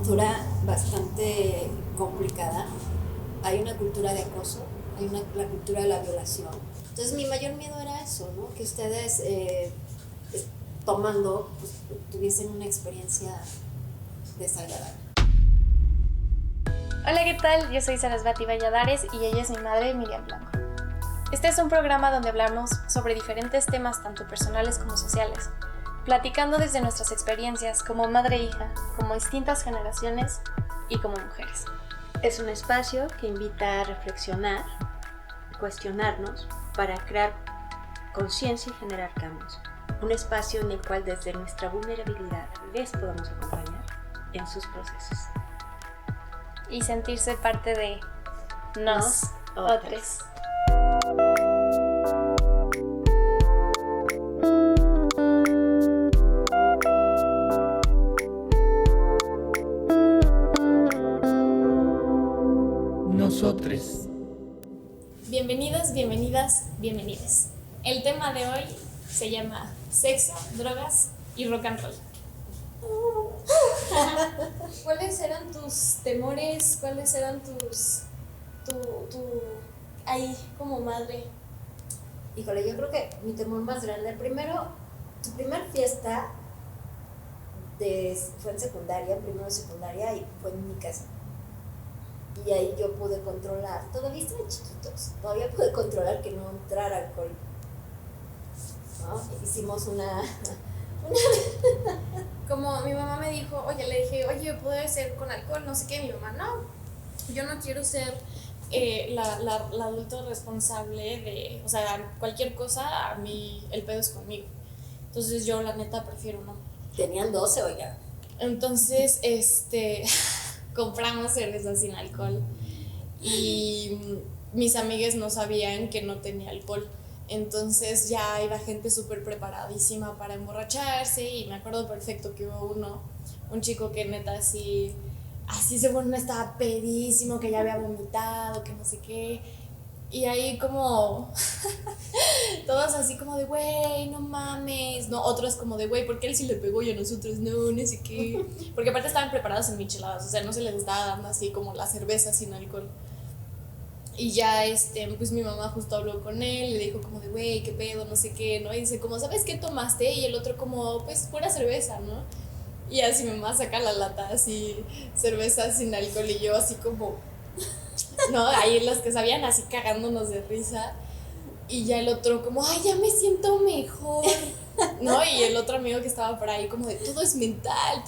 cultura bastante complicada. Hay una cultura de acoso, la cultura de la violación. Entonces mi mayor miedo era eso, ¿no? Que ustedes tomando pues, tuviesen una experiencia desagradable. Hola, ¿qué tal? Yo soy Sarasvati Valladares y ella es mi madre, Miriam Blanco. Este es un programa donde hablamos sobre diferentes temas tanto personales como sociales, platicando desde nuestras experiencias como madre e hija, como distintas generaciones y como mujeres. Es un espacio que invita a reflexionar, cuestionarnos para crear conciencia y generar cambios. Un espacio en el cual desde nuestra vulnerabilidad les podamos acompañar en sus procesos. Y sentirse parte de nosotros. Nosotros. Bienvenidos, bienvenidas, bienvenides. El tema de hoy se llama sexo, drogas y rock and roll. ¿Cuáles eran tus temores? ¿Cuáles eran tu ahí como madre? Híjole, yo creo que mi temor más grande, tu primer fiesta fue en secundaria, primero de secundaria, y fue en mi casa. Y ahí yo pude controlar, todavía estaban chiquitos, todavía pude controlar que no entrara alcohol, ¿no? Hicimos una Como mi mamá me dijo, le dije, oye, ¿puede ser con alcohol? No sé qué, mi mamá, no, yo no quiero ser la adulto responsable de, o sea, cualquier cosa, a mí el pedo es conmigo. Entonces yo la neta prefiero no. Tenían 12, oiga. Entonces, compramos cerveza sin alcohol y mis amigas no sabían que no tenía alcohol. Entonces ya iba gente súper preparadísima para emborracharse y me acuerdo perfecto que hubo un chico que neta así según estaba pedísimo, que ya había vomitado, que no sé qué. Y ahí como todos así como de güey, no mames, no, otros como de güey, ¿por qué él sí le pegó y a nosotros no sé qué? Porque aparte estaban preparados en micheladas, o sea, no se les estaba dando así como la cerveza sin alcohol. Y ya pues mi mamá justo habló con él, le dijo como de güey, qué pedo, no sé qué, ¿no? Y dice como, ¿sabes qué tomaste? Y el otro como, pues pura cerveza, ¿no? Y así mi mamá saca la lata así, cerveza sin alcohol y yo así como, ¿no? Ahí los que sabían así cagándonos de risa. Y ya el otro como, ay, ya me siento mejor, ¿no? Y el otro amigo que estaba por ahí como de, todo es mental.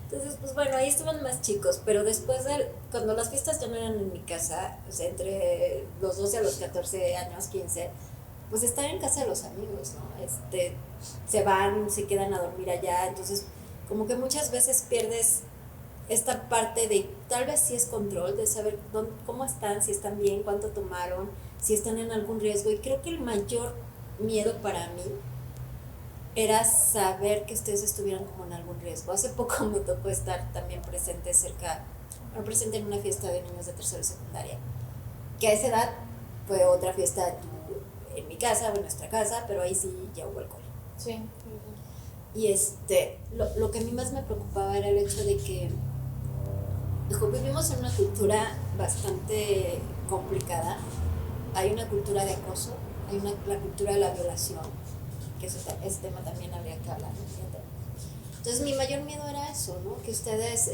Entonces, pues bueno, ahí estaban más chicos, pero después cuando las fiestas ya no eran en mi casa, o sea, entre los 12 a los 14 años, 15, pues estar en casa de los amigos, ¿no? Se van, se quedan a dormir allá, entonces como que muchas veces pierdes esta parte de, tal vez sí es control, de saber cómo están, si están bien, cuánto tomaron, si están en algún riesgo, y creo que el mayor miedo para mí era saber que ustedes estuvieran como en algún riesgo. Hace poco me tocó estar también presente en una fiesta de niños de tercero y secundaria, que a esa edad fue otra fiesta en mi casa o en nuestra casa, pero ahí sí ya hubo alcohol. Sí. Y lo que a mí más me preocupaba era el hecho de que vivimos en una cultura bastante complicada. Hay una cultura de acoso, la cultura de la violación, que ese tema también habría que hablar, ¿no? Entonces mi mayor miedo era eso, ¿no? Que ustedes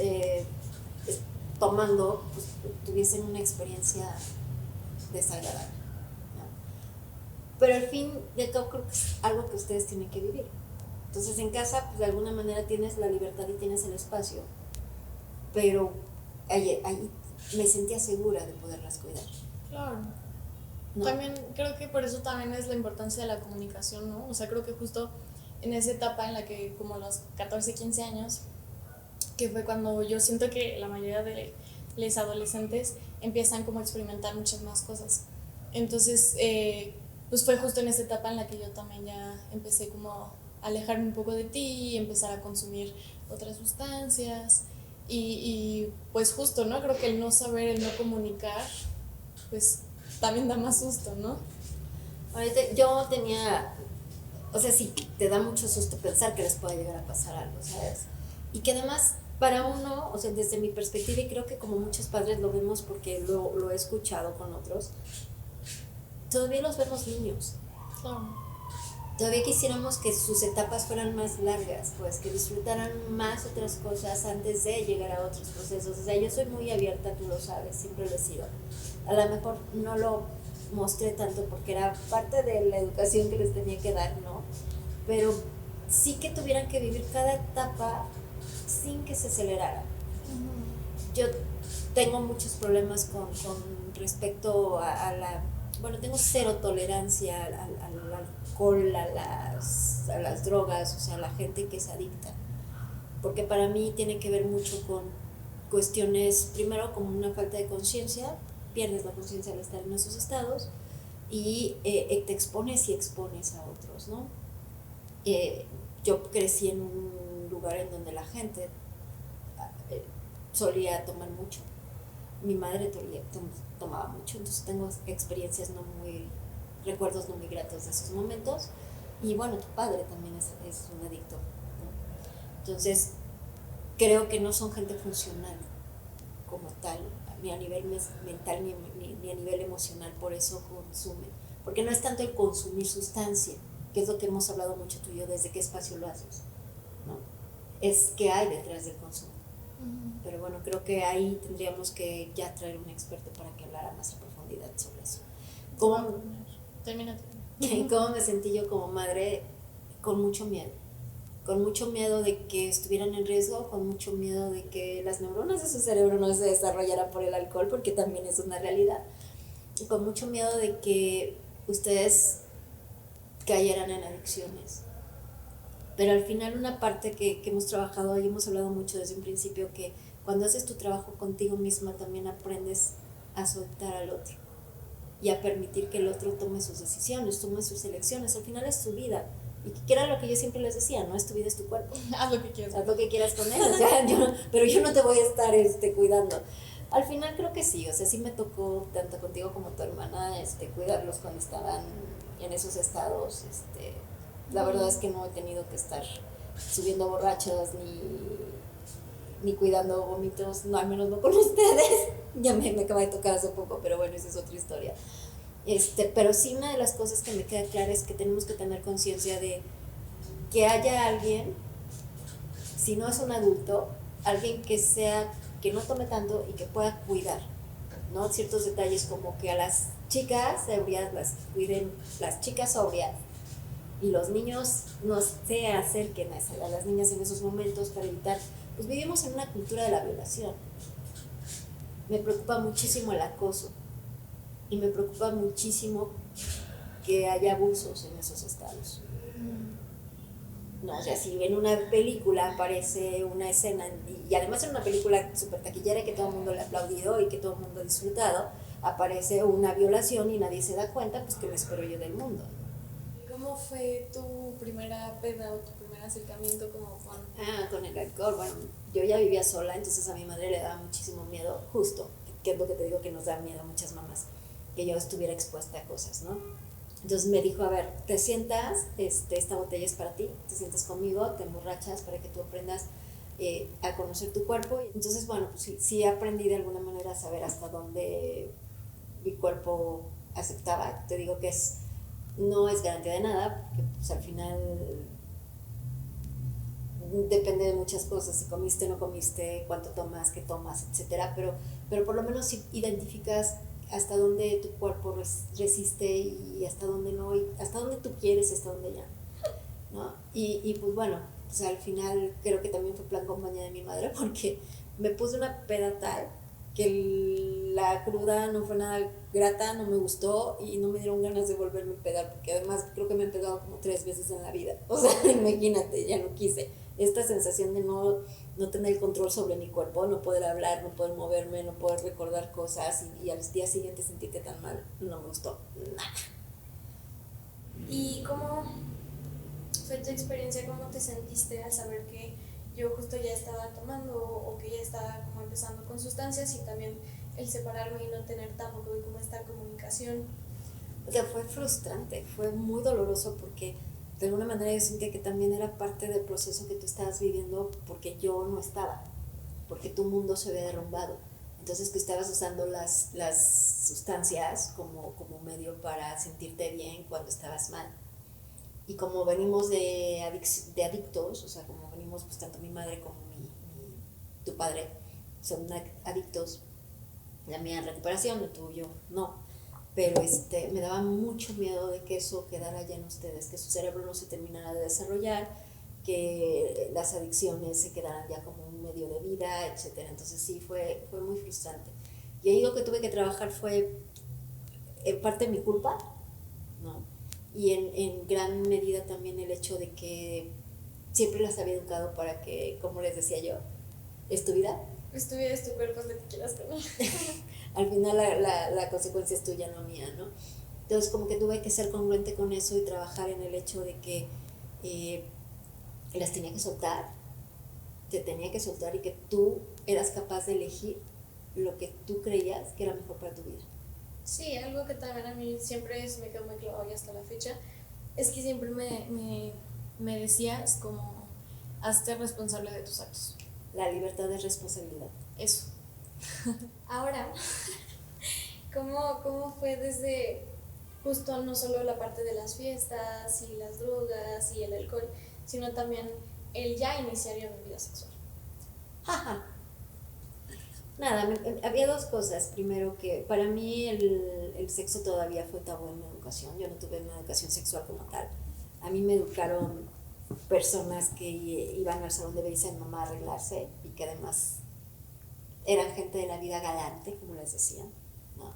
tomando pues, tuviesen una experiencia desagradable, ¿no? Pero al fin de todo creo que es algo que ustedes tienen que vivir. Entonces en casa pues de alguna manera tienes la libertad y tienes el espacio, pero ahí me sentía segura de poderlas cuidar. Claro. ¿No? También creo que por eso también es la importancia de la comunicación, ¿no? O sea, creo que justo en esa etapa en la que como a los 14, 15 años, que fue cuando yo siento que la mayoría de los adolescentes empiezan como a experimentar muchas más cosas. Entonces, pues fue justo en esa etapa en la que yo también ya empecé como a alejarme un poco de ti y empezar a consumir otras sustancias. Y pues justo, ¿no? Creo que el no saber, el no comunicar, pues también da más susto, ¿no? Ahorita yo tenía, o sea, sí, te da mucho susto pensar que les puede llegar a pasar algo, ¿sabes? Y que además para uno, o sea, desde mi perspectiva, y creo que como muchos padres lo vemos porque lo he escuchado con otros, todavía los vemos niños. Claro. Todavía quisiéramos que sus etapas fueran más largas, pues que disfrutaran más otras cosas antes de llegar a otros procesos. O sea, yo soy muy abierta, tú lo sabes, siempre lo he sido. A lo mejor no lo mostré tanto porque era parte de la educación que les tenía que dar, ¿no? Pero sí que tuvieran que vivir cada etapa sin que se acelerara. Yo tengo muchos problemas con respecto a la... Bueno, tengo cero tolerancia al alcohol, a las drogas, o sea, a la gente que es adicta. Porque para mí tiene que ver mucho con cuestiones, primero como una falta de conciencia, pierdes la conciencia al estar en esos estados y te expones y expones a otros, ¿no? Yo crecí en un lugar en donde la gente solía tomar mucho. Mi madre tomaba mucho, entonces tengo experiencias recuerdos no muy gratos de esos momentos. Y bueno, tu padre también es un adicto, ¿no? Entonces, creo que no son gente funcional como tal, ni a nivel mental ni a nivel emocional, por eso consumen. Porque no es tanto el consumir sustancia, que es lo que hemos hablado mucho tú y yo, desde qué espacio lo haces, ¿no? Es qué hay detrás del consumo. Pero bueno, creo que ahí tendríamos que ya traer un experto para que hablara más a profundidad sobre eso. Termina. ¿Cómo me sentí yo como madre? Con mucho miedo de que estuvieran en riesgo, con mucho miedo de que las neuronas de su cerebro no se desarrollaran por el alcohol, porque también es una realidad, y con mucho miedo de que ustedes cayeran en adicciones. Pero al final una parte que hemos trabajado y hemos hablado mucho desde un principio, que cuando haces tu trabajo contigo misma también aprendes a soltar al otro y a permitir que el otro tome sus decisiones, tome sus elecciones. Al final es tu vida. Y que era lo que yo siempre les decía, no es tu vida, es tu cuerpo. Haz lo que quieras. Haz lo que quieras con él, o sea, pero yo no te voy a estar cuidando. Al final creo que sí, o sea, sí me tocó, tanto contigo como tu hermana, cuidarlos cuando estaban en esos estados. La verdad es que no he tenido que estar subiendo borrachos ni cuidando vómitos, no, al menos no con ustedes. Ya me acaba de tocar hace poco, pero bueno, esa es otra historia. Pero sí, una de las cosas que me queda clara es que tenemos que tener conciencia de que haya alguien, si no es un adulto, alguien que no tome tanto y que pueda cuidar, ¿no? Ciertos detalles, como que a las chicas ebrias las cuiden las chicas sobrias y los niños no se acerquen a las niñas en esos momentos para evitar, pues vivimos en una cultura de la violación. Me preocupa muchísimo el acoso y me preocupa muchísimo que haya abusos en esos estados. No, o sea, si en una película aparece una escena, y además en una película súper taquillera que todo el mundo le ha aplaudido y que todo el mundo ha disfrutado, aparece una violación y nadie se da cuenta, pues ¿qué me espero yo del mundo? ¿Cómo fue tu primera peda o tu primer acercamiento como con...? Con el alcohol. Bueno, yo ya vivía sola, entonces a mi madre le daba muchísimo miedo, justo, que es lo que te digo que nos da miedo a muchas mamás, que yo estuviera expuesta a cosas, ¿no? Entonces me dijo, a ver, te sientas, esta botella es para ti, te sientas conmigo, te emborrachas para que tú aprendas a conocer tu cuerpo. Entonces, bueno, pues sí aprendí de alguna manera a saber hasta dónde mi cuerpo aceptaba. Te digo que no es garantía de nada, porque pues al final depende de muchas cosas, si comiste, no comiste, cuánto tomas, qué tomas, etcétera, pero por lo menos si identificas hasta dónde tu cuerpo resiste y hasta dónde no, y hasta dónde tú quieres y hasta dónde ya, ¿no? Y pues bueno, o sea, al final creo que también fue plan compañía de mi madre, porque me puse una peda tal que la cruda no fue nada grata, no me gustó y no me dieron ganas de volverme a pedar, porque además creo que me han pegado como 3 veces en la vida. O sea, imagínate, ya no quise. Esta sensación de no tener el control sobre mi cuerpo, no poder hablar, no poder moverme, no poder recordar cosas y al día siguiente sentirte tan mal, no me gustó nada. ¿Y cómo fue tu experiencia? ¿Cómo te sentiste al saber que yo justo ya estaba tomando o que ya estaba como empezando con sustancias, y también el separarme y no tener tampoco como esta comunicación? O sea, fue frustrante, fue muy doloroso porque de alguna manera yo sentía que también era parte del proceso que tú estabas viviendo porque yo no estaba, porque tu mundo se había derrumbado. Entonces que estabas usando las sustancias como medio para sentirte bien cuando estabas mal. Y como venimos de adictos, o sea, como venimos pues tanto mi madre como tu padre son adictos, la mía en recuperación, el tuyo no. Pero me daba mucho miedo de que eso quedara ya en ustedes, que su cerebro no se terminara de desarrollar, que las adicciones se quedaran ya como un medio de vida, etcétera. Entonces sí, fue muy frustrante. Y ahí lo que tuve que trabajar fue en parte mi culpa, ¿no? Y en gran medida también el hecho de que siempre las había educado para que, como les decía yo, es tu vida. Es tu vida, es tu cuerpo, es lo que quieras tener. Al final la consecuencia es tuya, no mía, ¿no? Entonces como que tuve que ser congruente con eso y trabajar en el hecho de que las tenía que soltar, te tenía que soltar y que tú eras capaz de elegir lo que tú creías que era mejor para tu vida. Sí, algo que también a mí siempre me quedó muy clavado y hasta la fecha, es que siempre me decías como, hazte responsable de tus actos. La libertad es responsabilidad. Eso. Ahora, ¿cómo fue desde justo no solo la parte de las fiestas y las drogas y el alcohol, sino también el ya iniciar una vida sexual? Jaja. Nada, había dos cosas. Primero, que para mí el sexo todavía fue tabú en mi educación. Yo no tuve una educación sexual como tal. A mí me educaron personas que iban al salón de belleza de mamá a arreglarse y que además eran gente de la vida galante, como les decían, ¿no?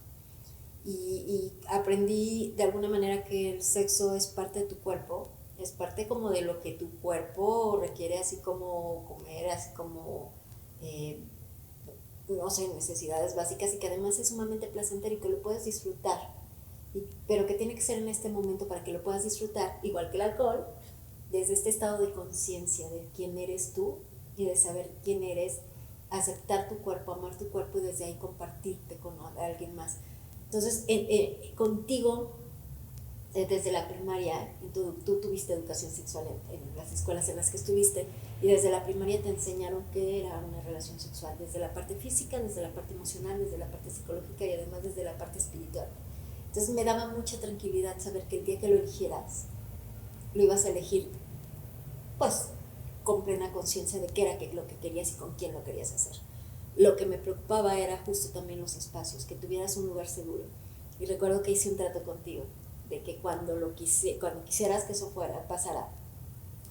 Y aprendí de alguna manera que el sexo es parte de tu cuerpo, es parte como de lo que tu cuerpo requiere, así como comer, así como no sé, necesidades básicas, y que además es sumamente placentero y que lo puedes disfrutar, pero que tiene que ser en este momento para que lo puedas disfrutar, igual que el alcohol, desde este estado de conciencia de quién eres tú y de saber quién eres, aceptar tu cuerpo, amar tu cuerpo y desde ahí compartirte con alguien más. Entonces, contigo, desde la primaria, tú tuviste educación sexual en las escuelas en las que estuviste, y desde la primaria te enseñaron qué era una relación sexual, desde la parte física, desde la parte emocional, desde la parte psicológica y además desde la parte espiritual. Entonces me daba mucha tranquilidad saber que el día que lo eligieras, lo ibas a elegir pues con plena conciencia de qué era lo que querías y con quién lo querías hacer. Lo que me preocupaba era justo también los espacios, que tuvieras un lugar seguro. Y recuerdo que hice un trato contigo, de que cuando quisieras que eso pasara,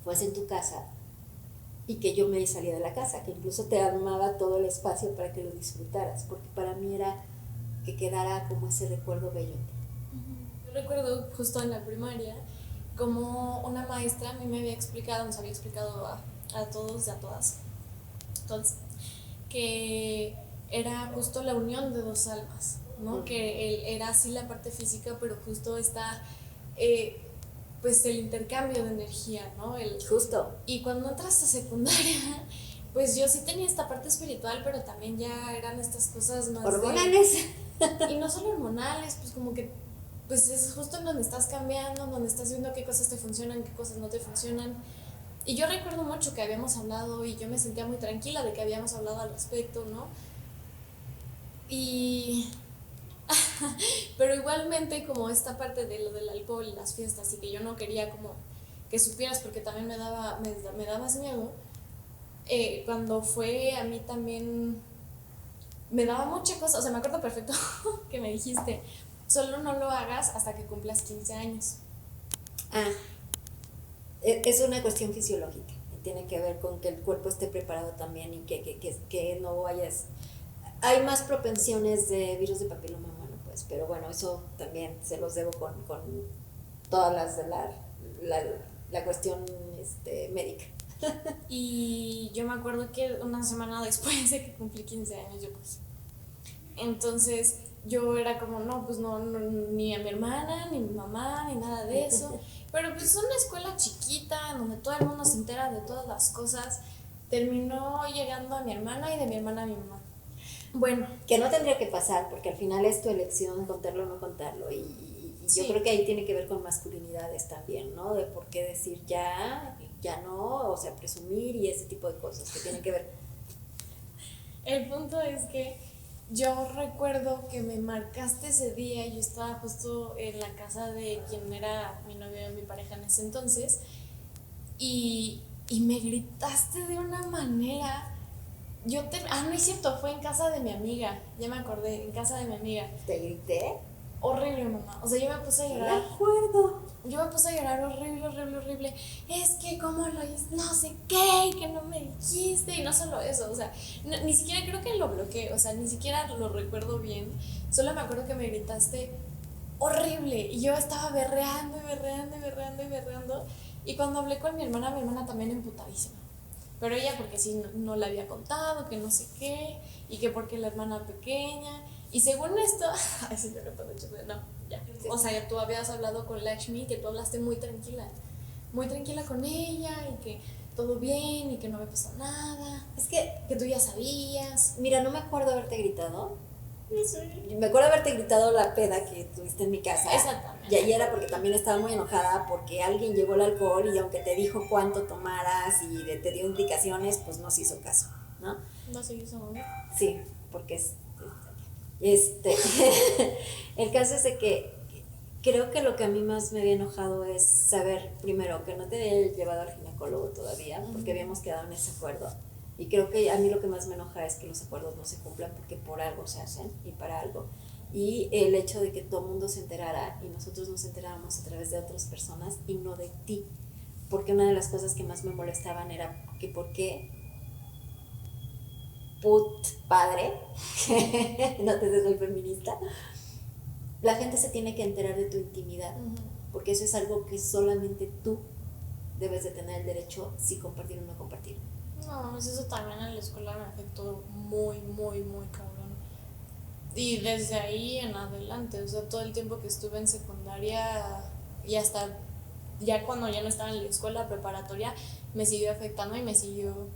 fuese en tu casa, y que yo me salía de la casa, que incluso te armaba todo el espacio para que lo disfrutaras, porque para mí era que quedara como ese recuerdo bello. Yo recuerdo justo en la primaria como una maestra a mí me había explicado, nos había explicado a todos y a todas, que era justo la unión de dos almas, ¿no? Que era así la parte física, pero justo está pues el intercambio de energía, ¿no? Justo. Y cuando entras a secundaria, pues yo sí tenía esta parte espiritual, pero también ya eran estas cosas más hormonales. Y no solo hormonales, pues como que pues es justo en donde estás cambiando, donde estás viendo qué cosas te funcionan, qué cosas no te funcionan. Y yo recuerdo mucho que habíamos hablado y yo me sentía muy tranquila de que habíamos hablado al respecto, ¿no? Pero igualmente como esta parte de lo del alcohol y las fiestas y que yo no quería como que supieras porque también me dabas miedo, cuando fue a mí también me daba mucha cosa, o sea, me acuerdo perfecto que me dijiste, solo no lo hagas hasta que cumplas 15 años. Es una cuestión fisiológica, tiene que ver con que el cuerpo esté preparado también y que no vayas. Hay más propensiones de virus de papiloma humano, pues, pero bueno, eso también se los debo con todas las de la cuestión médica. Y yo me acuerdo que una semana después de que cumplí 15 años, yo pues, entonces yo era como, no, pues no, ni a mi hermana, ni a mi mamá, ni nada de eso. Pero pues es una escuela chiquita donde todo el mundo se entera de todas las cosas. Terminó llegando a mi hermana y de mi hermana a mi mamá. Bueno. Que no tendría que pasar, porque al final es tu elección contarlo o no contarlo. Y Sí. Yo creo que ahí tiene que ver con masculinidades también, ¿no? De por qué decir ya no, o sea, presumir y ese tipo de cosas que tienen que ver. El punto es que yo recuerdo que me marcaste ese día, yo estaba justo en la casa de quien era mi novio y mi pareja en ese entonces, y me gritaste de una manera. No es cierto, fue en casa de mi amiga, ya me acordé, en casa de mi amiga. ¿Te grité? Horrible, mamá. O sea, yo me puse a No me llorar. acuerdo. Yo me puse a llorar horrible. Es que cómo lo hice, no sé qué, y que no me dijiste, y no solo eso, o sea, ni siquiera creo que lo bloqueé, o sea, ni siquiera lo recuerdo bien. Solo me acuerdo que me gritaste horrible, y yo estaba berreando. Y cuando hablé con mi hermana también emputadísima. Pero ella porque sí no le había contado, que no sé qué, y que porque la hermana pequeña. Y según esto, ay, sí, yo no mucho, no, ya. O sea, tú habías hablado con Lakshmi, que tú hablaste muy tranquila con ella, y que todo bien, y que no me pasó nada. Es que tú ya sabías. mira, no me acuerdo haberte gritado. Me acuerdo haberte gritado la peda que tuviste en mi casa. Exactamente. Y ahí era porque también estaba muy enojada porque alguien llevó el alcohol y aunque te dijo cuánto tomaras y te dio indicaciones, pues no se hizo caso, ¿no? No sé, eso, ¿no? Sí, porque el caso es de que creo que lo que a mí más me había enojado es saber, primero, que no te había llevado al ginecólogo todavía, porque habíamos quedado en ese acuerdo. Y creo que a mí lo que más me enoja es que los acuerdos no se cumplan porque por algo se hacen y para algo. Y el hecho de que todo el mundo se enterara y nosotros nos enterábamos a través de otras personas y no de ti. Porque una de las cosas que más me molestaban era que por qué padre, no te soy feminista, la gente se tiene que enterar de tu intimidad, porque eso es algo que solamente tú debes de tener el derecho si compartir o no compartir. No, eso también en la escuela me afectó muy cabrón. Y desde ahí en adelante, o sea, todo el tiempo que estuve en secundaria y hasta ya cuando ya no estaba en la escuela preparatoria, me siguió afectando y me siguió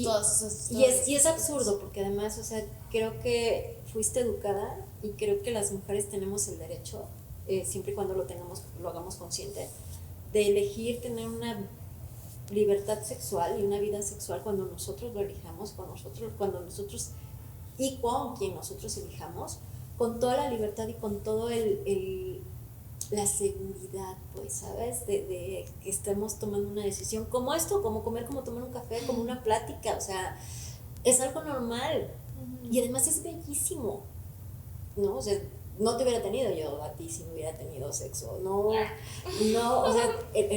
todas esas y es absurdo porque además, o sea, creo que fuiste educada y creo que las mujeres tenemos el derecho, siempre y cuando lo hagamos consciente, de elegir tener una libertad sexual y una vida sexual cuando nosotros lo elijamos, cuando nosotros y con quien nosotros elijamos, con toda la libertad y con todo la seguridad, pues, ¿sabes? De que estemos tomando una decisión como esto, como comer, como tomar un café, como una plática, o sea, es algo normal. Y además es bellísimo, ¿no? O sea, no te hubiera tenido yo a ti si no hubiera tenido sexo, no, o sea,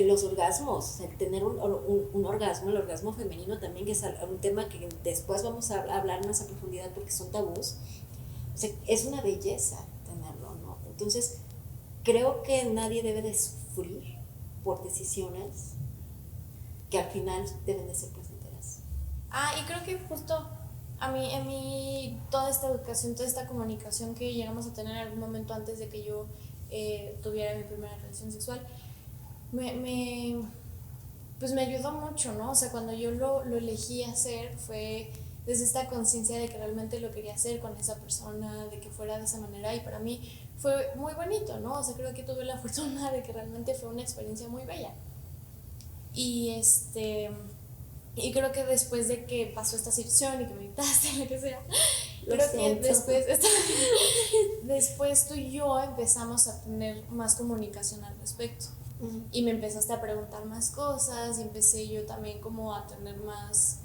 los orgasmos, el tener un orgasmo, el orgasmo femenino también, que es un tema que después vamos a hablar más a profundidad porque son tabús, o sea, es una belleza tenerlo, ¿no? Entonces, creo que nadie debe de sufrir por decisiones que al final deben de ser placenteras. Y creo que justo a mí toda esta educación, toda esta comunicación que llegamos a tener en algún momento antes de que yo tuviera mi primera relación sexual, pues me ayudó mucho, ¿no? O sea, cuando yo lo elegí hacer fue desde esta conciencia de que realmente lo quería hacer con esa persona, de que fuera de esa manera, y para mí fue muy bonito, ¿no? O sea, creo que tuve la fortuna de que realmente fue una experiencia muy bella. Y creo que después de que pasó esta situación y que me invitaste, lo que sea, creo que después tú y yo empezamos a tener más comunicación al respecto. Y me empezaste a preguntar más cosas y empecé yo también como a tener más,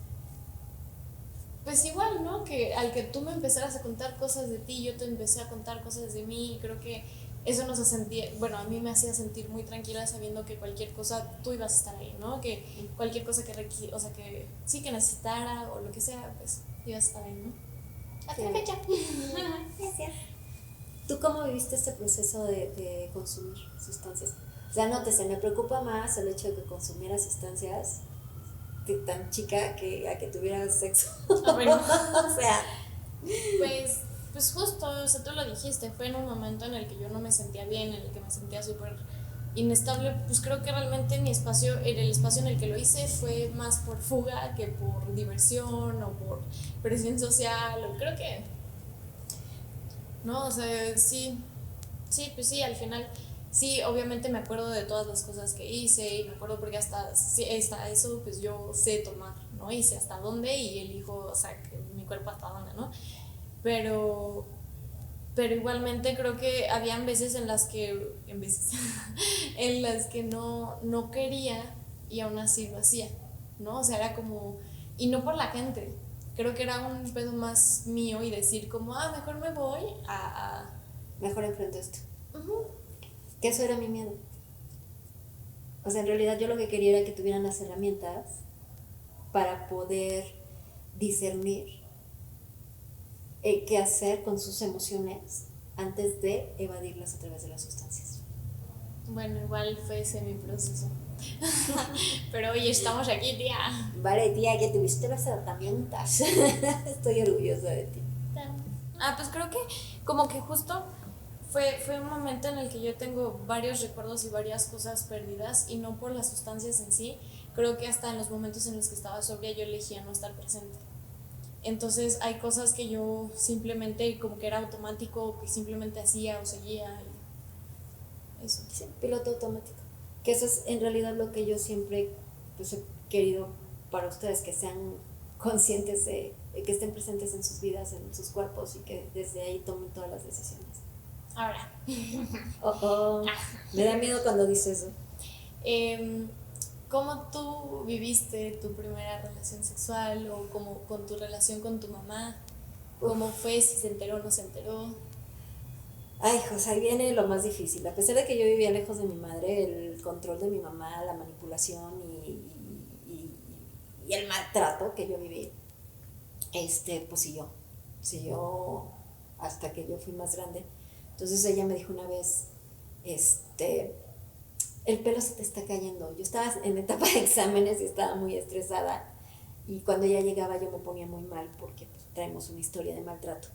pues igual, ¿no? Que al que tú me empezaras a contar cosas de ti, yo te empecé a contar cosas de mí, y creo que eso nos hacía a mí me hacía sentir muy tranquila sabiendo que cualquier cosa tú ibas a estar ahí, ¿no? Que cualquier cosa que necesitara o lo que sea, pues ibas a estar ahí, ¿no? Hasta la fecha. Gracias. ¿Tú cómo viviste este proceso de consumir sustancias? O sea, nótese, me preocupa más el hecho de que consumieras sustancias tan chica que a que tuvieras sexo. Bueno. O sea, pues justo, o sea, tú lo dijiste, fue en un momento en el que yo no me sentía bien, en el que me sentía súper inestable. Pues creo que realmente el espacio en el que lo hice fue más por fuga que por diversión o por presión social, o creo que no, o sea, sí, Sí, pues sí, al final, sí, obviamente me acuerdo de todas las cosas que hice y me acuerdo porque hasta eso, pues yo sé tomar, ¿no? Y sé hasta dónde y elijo, o sea, que mi cuerpo hasta dónde, ¿no? Pero, pero igualmente creo que habían veces en las que no quería y aún así lo hacía, ¿no? O sea, era como, y no por la gente, creo que era un pedo más mío y decir como, mejor me voy Mejor enfrento esto. Ujú. Que eso era mi miedo. O sea, en realidad yo lo que quería era que tuvieran las herramientas para poder discernir qué hacer con sus emociones antes de evadirlas a través de las sustancias. Bueno, igual fue ese mi proceso. Pero oye, estamos aquí, tía. Vale, tía, que tuviste las herramientas. Estoy orgullosa de ti. Pues creo que como que justo fue un momento en el que yo tengo varios recuerdos y varias cosas perdidas y no por las sustancias en sí. Creo que hasta en los momentos en los que estaba sobria yo elegía no estar presente. Entonces hay cosas que yo simplemente como que era automático, que simplemente hacía o seguía y eso. Sí, piloto automático. Que eso es en realidad lo que yo siempre pues, he querido para ustedes, que sean conscientes que estén presentes en sus vidas, en sus cuerpos y que desde ahí tomen todas las decisiones. Ahora, Me da miedo cuando dices eso. ¿cómo tú viviste tu primera relación sexual o como con tu relación con tu mamá? ¿Cómo fue? ¿Si se enteró o no se enteró? Ay, José, ahí viene lo más difícil. A pesar de que yo vivía lejos de mi madre, el control de mi mamá, la manipulación y el maltrato que yo viví, pues siguió hasta que yo fui más grande. Entonces ella me dijo una vez, el pelo se te está cayendo. Yo estaba en etapa de exámenes y estaba muy estresada y cuando ella llegaba yo me ponía muy mal porque pues, traemos una historia de maltrato.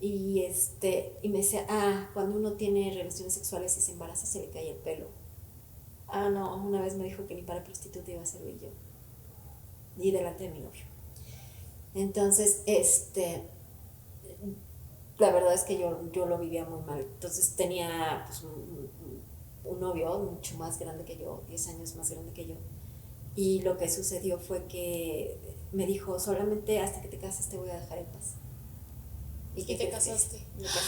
Y me decía, cuando uno tiene relaciones sexuales y se embaraza se le cae el pelo. No, una vez me dijo que ni para prostituta iba a servir yo. Y delante de mi novio. Entonces, la verdad es que yo lo vivía muy mal. Entonces tenía pues, un novio mucho más grande que yo, 10 años más grande que yo. Y lo que sucedió fue que me dijo, solamente hasta que te cases te voy a dejar en paz. ¿Y te casaste? Me casé.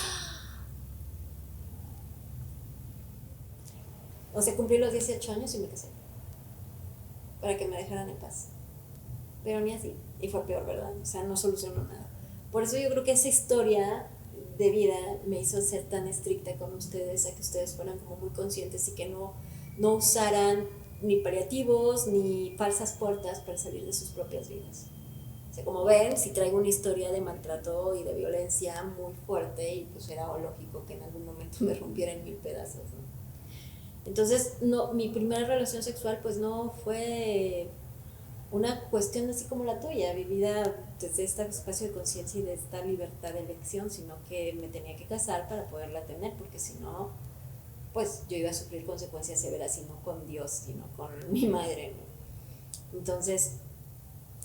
O sea, cumplí los 18 años y me casé. Para que me dejaran en paz. Pero ni así. Y fue peor, ¿verdad? O sea, no solucionó nada. Por eso yo creo que esa historia de vida me hizo ser tan estricta con ustedes, a que ustedes fueran como muy conscientes y que no usaran ni paliativos ni falsas puertas para salir de sus propias vidas. O sea, como ven, si traigo una historia de maltrato y de violencia muy fuerte y pues era lógico que en algún momento me rompiera en 1000 pedazos, ¿no? Entonces, mi primera relación sexual pues no fue una cuestión así como la tuya, vivida desde este espacio de conciencia y de esta libertad de elección, sino que me tenía que casar para poderla tener, porque si no, pues yo iba a sufrir consecuencias severas, y no con Dios, sino con mi madre, ¿no? Entonces,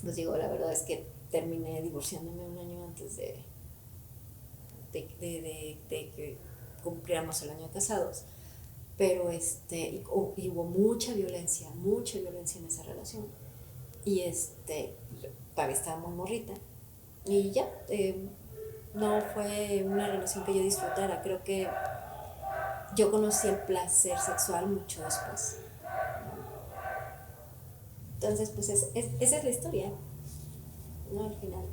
pues digo, la verdad es que terminé divorciándome un año antes de que cumpliéramos el año de casados, pero y hubo mucha violencia en esa relación. Y todavía estaba muy morrita y ya, no fue una relación que yo disfrutara. Creo que yo conocí el placer sexual mucho después. Entonces pues esa es la historia, ¿no? Al final.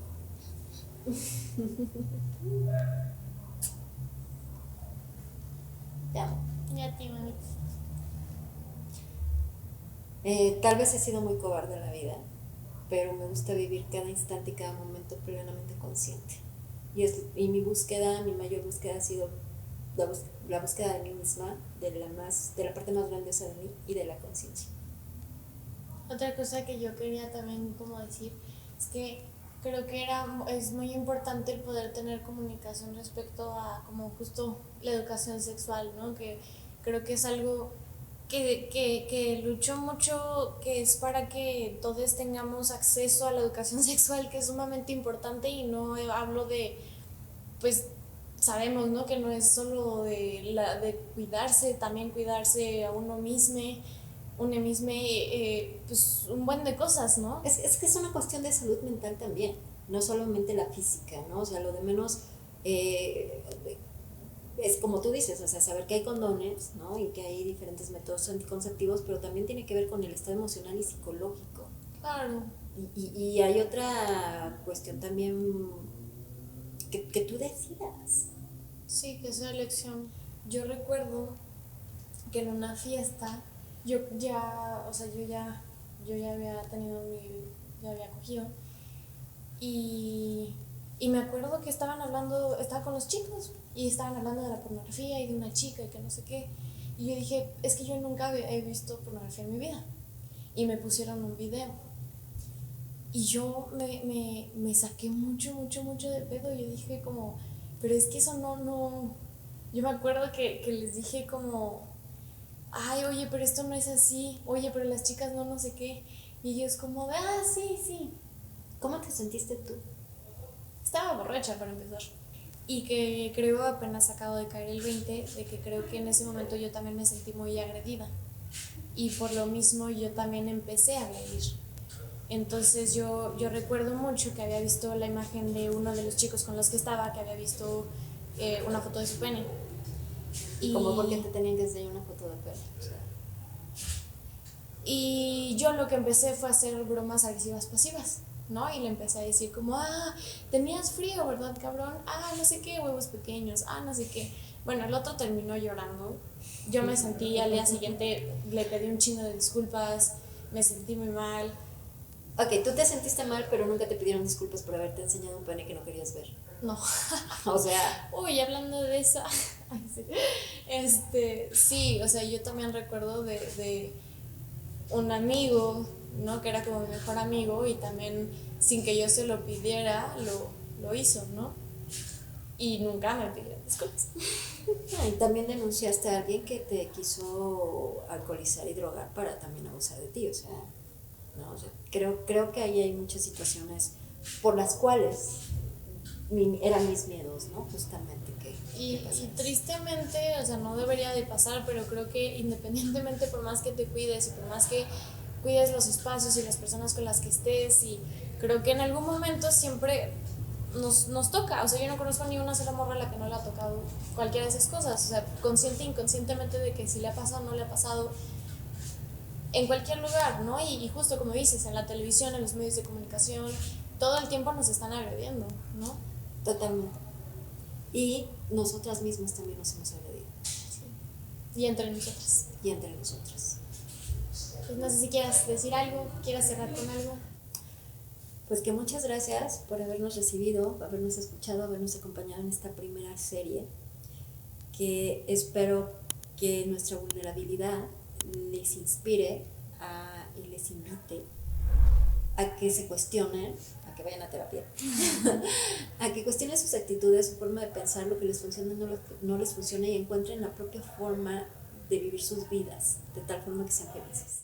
Te amo. Ya te mami. Tal vez he sido muy cobarde en la vida, pero me gusta vivir cada instante y cada momento plenamente consciente. Y mi mayor búsqueda ha sido la búsqueda de mí misma, de la parte más grandiosa de mí y de la conciencia. Otra cosa que yo quería también como decir es que creo que es muy importante el poder tener comunicación respecto a como justo la educación sexual, ¿no? Que creo que es algo que lucho mucho, que es para que todos tengamos acceso a la educación sexual, que es sumamente importante, y no hablo de, pues, sabemos, ¿no? Que no es solo de cuidarse, también cuidarse a uno mismo, pues un buen de cosas, ¿no? Es que es una cuestión de salud mental también, no solamente la física, ¿no? O sea, lo de menos es como tú dices, o sea, saber que hay condones, ¿no? Y que hay diferentes métodos anticonceptivos, pero también tiene que ver con el estado emocional y psicológico. Claro. Y hay otra cuestión también que tú decidas. Sí, que es una elección. Yo recuerdo que en una fiesta, yo ya había tenido ya había cogido, y me acuerdo que estaba con los chicos, y estaban hablando de la pornografía y de una chica y que no sé qué, y yo dije, es que yo nunca he visto pornografía en mi vida, y me pusieron un video, y yo me saqué mucho, mucho, mucho de pedo, y yo dije como, pero es que eso no, yo me acuerdo que les dije como, ay, oye, pero esto no es así, oye, pero las chicas no sé qué, y ellos como de, sí, sí. ¿Cómo te sentiste tú? Estaba borracha para empezar. Y que creo apenas acabo de caer el 20 de que creo que en ese momento yo también me sentí muy agredida. Y por lo mismo yo también empecé a agredir. Entonces yo recuerdo mucho que había visto la imagen de uno de los chicos con los que estaba, que había visto una foto de su pene. ¿Y cómo por qué te tenían que enseñar una foto de pene? O sea, y yo lo que empecé fue a hacer bromas agresivas pasivas, ¿no? Y le empecé a decir como, tenías frío, ¿verdad, cabrón? No sé qué, huevos pequeños, no sé qué. Bueno, el otro terminó llorando. Yo me sentí, al día siguiente le pedí un chingo de disculpas, me sentí muy mal. Ok, tú te sentiste mal, pero nunca te pidieron disculpas por haberte enseñado un pene que no querías ver. No. O sea... Uy, hablando de eso. Ay, sí. Sí, o sea, yo también recuerdo de un amigo, ¿no? Que era como mi mejor amigo y también sin que yo se lo pidiera, lo hizo, ¿no? Y nunca me pidió disculpas. Y también denunciaste a alguien que te quiso alcoholizar y drogar para también abusar de ti, o sea, ¿no? O sea, creo que ahí hay muchas situaciones por las cuales eran mis miedos, ¿no? Justamente y tristemente, o sea, no debería de pasar, pero creo que independientemente, por más que te cuides y por más que cuides los espacios y las personas con las que estés, y creo que en algún momento siempre nos toca, o sea, yo no conozco ni una sola morra a la que no le ha tocado cualquiera de esas cosas, o sea, consciente e inconscientemente de que si le ha pasado o no le ha pasado, en cualquier lugar, ¿no? Y justo como dices, en la televisión, en los medios de comunicación, todo el tiempo nos están agrediendo, ¿no? Totalmente. Y nosotras mismas también nos hemos agredido. Sí. Y entre nosotras. Y entre nosotras. Pues no sé si quieras decir algo, quieras cerrar con algo. Pues que muchas gracias por habernos recibido, habernos escuchado, habernos acompañado en esta primera serie, que espero que nuestra vulnerabilidad les inspire y les invite a que se cuestionen, a que vayan a terapia, a que cuestionen sus actitudes, su forma de pensar, lo que les funciona, no les funciona, y encuentren la propia forma de vivir sus vidas, de tal forma que sean felices.